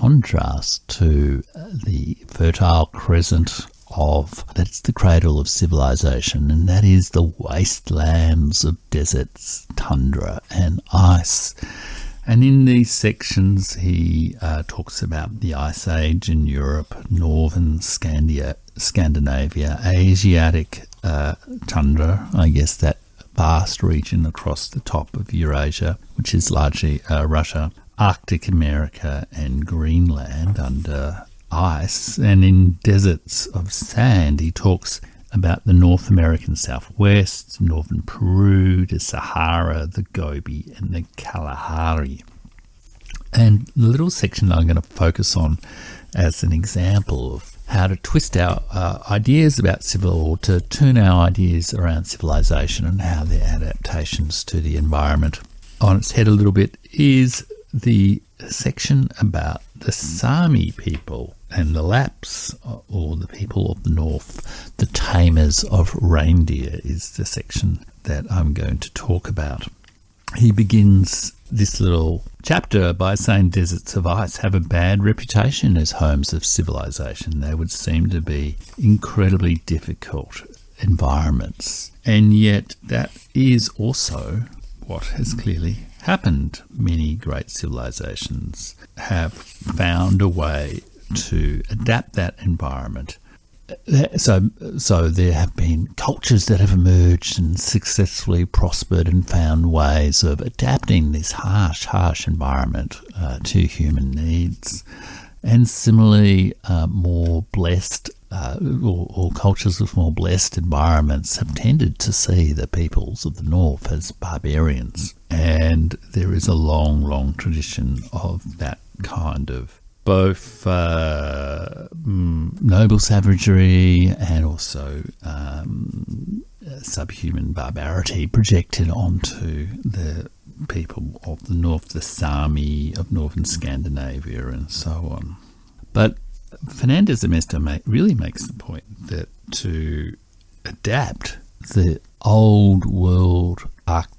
contrast to the fertile crescent that's the cradle of civilization, and that is the wastelands of deserts, tundra and ice. And in these sections he talks about the Ice Age in Europe, Northern Scandinavia, Asiatic tundra, I guess that vast region across the top of Eurasia, which is largely Russia, Arctic America and Greenland under ice, and in deserts of sand he talks about the North American Southwest, northern Peru, the Sahara, the Gobi and the Kalahari. And the little section I'm going to focus on as an example of how to twist our ideas about or to turn our ideas around civilization and how their adaptations to the environment on its head a little bit is the section about the Sami people and the Lapps, or the people of the north, the tamers of reindeer, is the section that I'm going to talk about. He begins this little chapter by saying deserts of ice have a bad reputation as homes of civilization. They would seem to be incredibly difficult environments, and yet that is also what has clearly happened. Many great civilizations have found a way to adapt that environment. So there have been cultures that have emerged and successfully prospered and found ways of adapting this harsh environment to human needs. And similarly, more blessed or cultures with more blessed environments have tended to see the peoples of the north as barbarians. And there is a long tradition of that kind of both noble savagery and also subhuman barbarity projected onto the people of the north, the Sami of northern Scandinavia and so on. But Fernandez de Mesto really makes the point that to adapt the old world,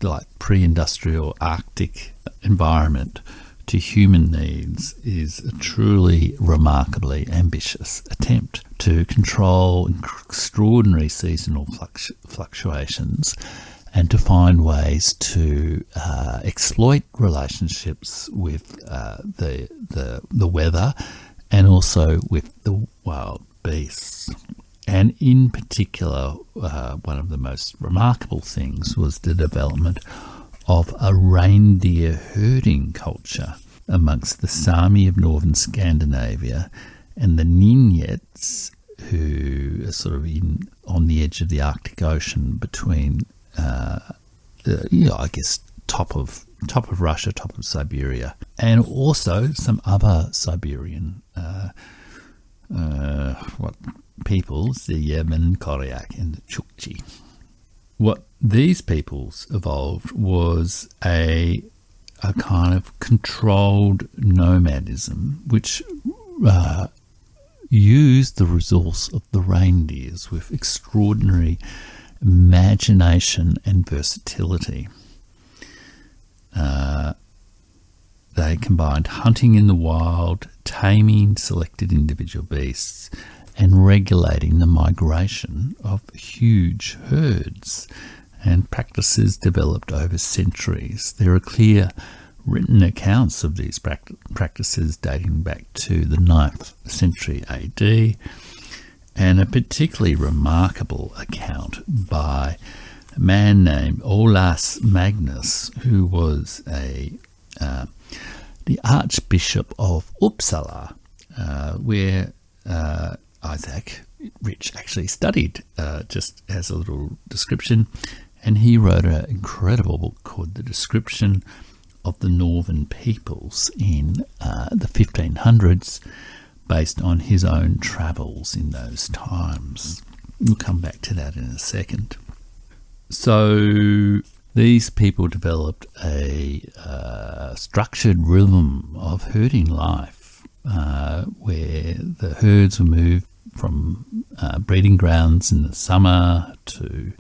like pre-industrial Arctic environment to human needs is a truly remarkably ambitious attempt to control extraordinary seasonal fluctuations and to find ways to exploit relationships with the weather and also with the wild beasts. And in particular, one of the most remarkable things was the development of a reindeer herding culture amongst the Sami of northern Scandinavia and the Nenets, who are sort of on the edge of the Arctic Ocean between, I guess, top of Russia, top of Siberia, and also some other Siberian peoples, the Yemen, Koryak, and the Chukchi. What these peoples evolved was a kind of controlled nomadism, which used the resource of the reindeers with extraordinary imagination and versatility. They combined hunting in the wild, taming selected individual beasts, and regulating the migration of huge herds, and practices developed over centuries. There are clear written accounts of these practices dating back to the 9th century AD, and a particularly remarkable account by a man named Olaus Magnus, who was the Archbishop of Uppsala, where Isaac Rich actually studied, just as a little description, and he wrote an incredible book called The Description of the Northern Peoples in the 1500s, based on his own travels in those times. We'll come back to that in a second. So these people developed a structured rhythm of herding life, where the herds were moved from breeding grounds in the summer to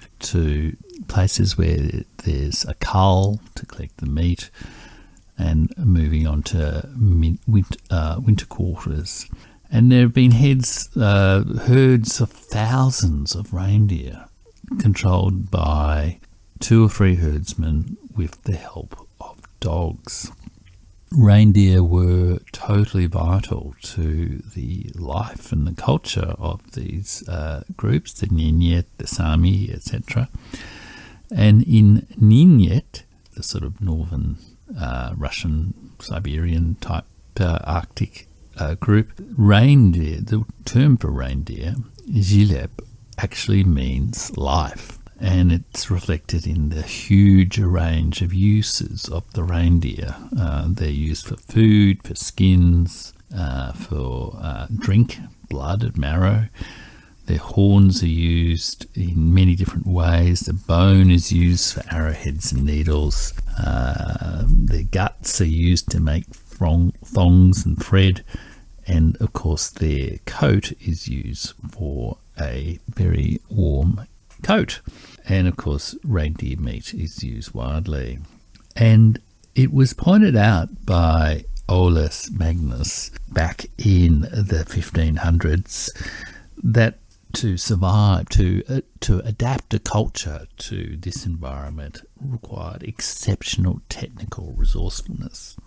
places where there's a cull to collect the meat, and moving on to winter quarters. And there have been herds of thousands of reindeer controlled by 2 or 3 herdsmen with the help of dogs. Reindeer were totally vital to the life and the culture of these groups, the Nenets, the Saami, etc. And in Nenet, the sort of northern Russian, Siberian type Arctic group, reindeer, the term for reindeer, zileb, actually means life. And it's reflected in the huge range of uses of the reindeer. They're used for food, for skins, for drink, blood and marrow. Their horns are used in many different ways. The bone is used for arrowheads and needles. Their guts are used to make thongs and thread. And, of course, their coat is used for a very warm coat. And, of course, reindeer meat is used widely. And it was pointed out by Olaus Magnus back in the 1500s that to survive, to adapt a culture to this environment required exceptional technical resourcefulness.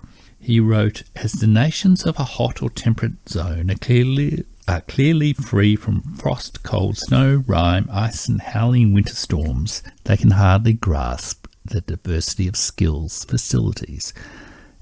He wrote, "As the nations of a hot or temperate zone are clearly free from frost, cold, snow, rime, ice and howling winter storms, they can hardly grasp the diversity of skills, facilities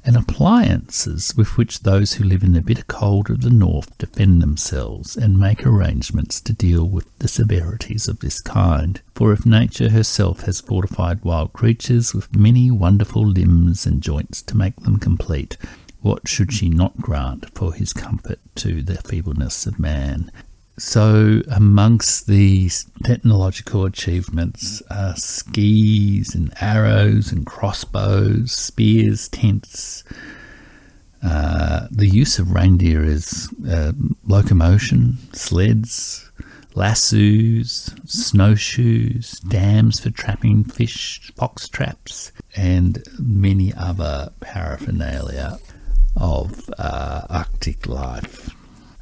and appliances with which those who live in the bitter cold of the north defend themselves and make arrangements to deal with the severities of this kind. For if nature herself has fortified wild creatures with many wonderful limbs and joints to make them complete, what should she not grant for his comfort to the feebleness of man?" So amongst these technological achievements are skis and arrows and crossbows, spears, tents. The use of reindeer is locomotion, sleds, lassos, snowshoes, dams for trapping fish, fox traps, and many other paraphernalia of Arctic life.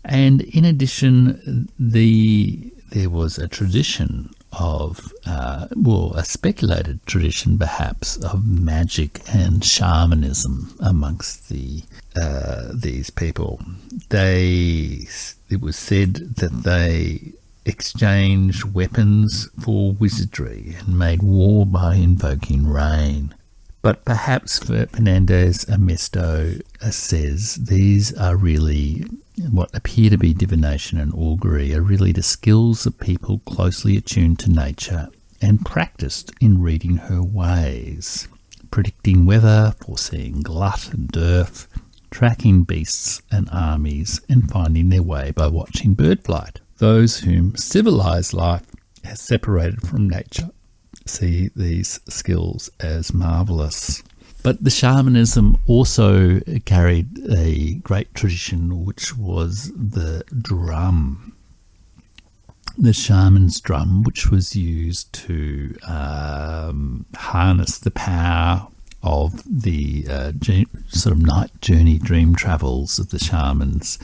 And in addition, there was a tradition of, a speculated tradition perhaps, of magic and shamanism amongst these people. It was said that they exchanged weapons for wizardry and made war by invoking rain. But perhaps Fernandez Amesto says these are really what appear to be divination and augury, are really the skills of people closely attuned to nature and practiced in reading her ways, predicting weather, foreseeing glut and dearth, tracking beasts and armies, and finding their way by watching bird flight. Those whom civilized life has separated from nature see these skills as marvellous. But the shamanism also carried a great tradition, which was the drum. The shaman's drum, which was used to harness the power of the sort of night journey dream travels of the shamans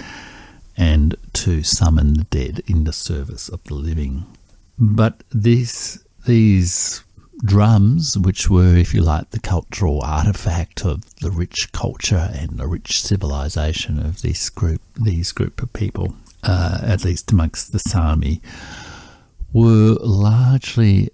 and to summon the dead in the service of the living. But these drums, which were, if you like, the cultural artefact of the rich culture and the rich civilization of these group of people, at least amongst the Sami, were largely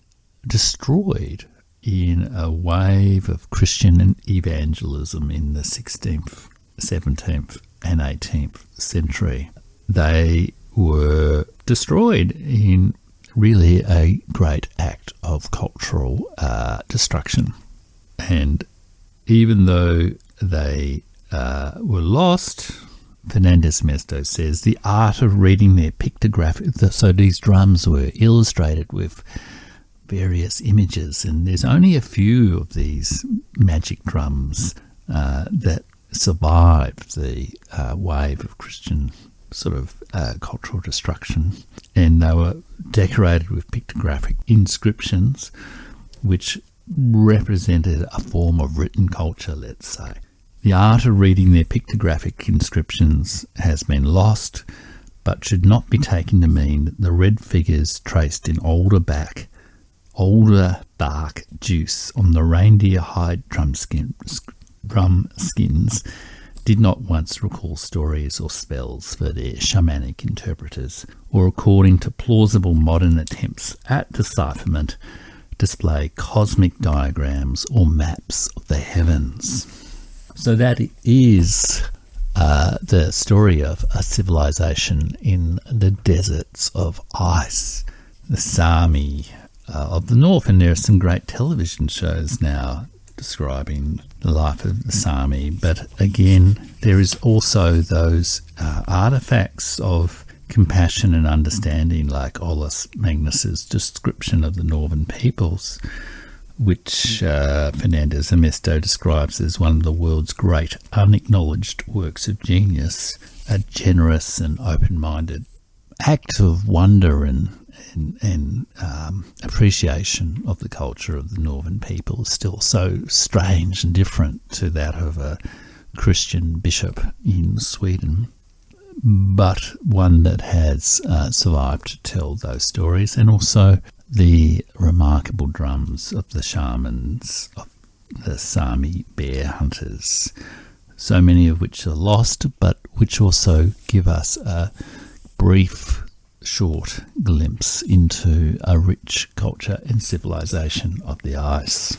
destroyed in a wave of Christian evangelism in the 16th, 17th and 18th century. They were destroyed in really a great act of cultural destruction. And even though they were lost, Fernandez Mesto says the art of reading their pictographic, so these drums were illustrated with various images, and there's only a few of these magic drums that survived the wave of Christian sort of cultural destruction, and they were decorated with pictographic inscriptions which represented a form of written culture, let's say. The art of reading their pictographic inscriptions has been lost, but should not be taken to mean that the red figures traced in older bark juice on the reindeer hide drum skins did not once recall stories or spells for their shamanic interpreters, or according to plausible modern attempts at decipherment, display cosmic diagrams or maps of the heavens. So that is the story of a civilization in the deserts of ice, the Saami of the north, and there are some great television shows now describing the life of the Saami. But again, there is also those artifacts of compassion and understanding, like Olaus Magnus's description of the northern peoples, which Fernandez Amesto describes as one of the world's great unacknowledged works of genius, a generous and open-minded act of wonder and appreciation of the culture of the northern people, is still so strange and different to that of a Christian bishop in Sweden, but one that has survived to tell those stories, and also the remarkable drums of the shamans, of the Sami bear hunters, so many of which are lost, but which also give us a brief, short glimpse into a rich culture and civilization of the ice.